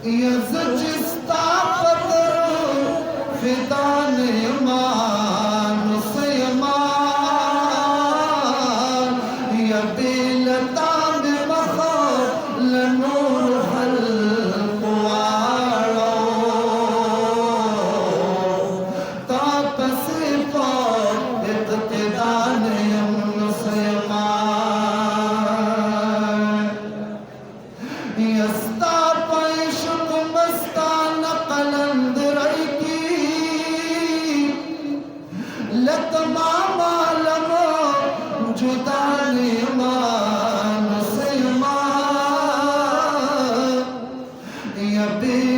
यज़जिस्ता पतरो Fidan मान सयमान यबीलता बिमखा लनूर हल कुआरो तापसे पा इक़्तिदान यमन सयमान यस्ता पैशुक मस्तान कलंद रईकी लतमा मालमो जुदाने मान सयमा यबी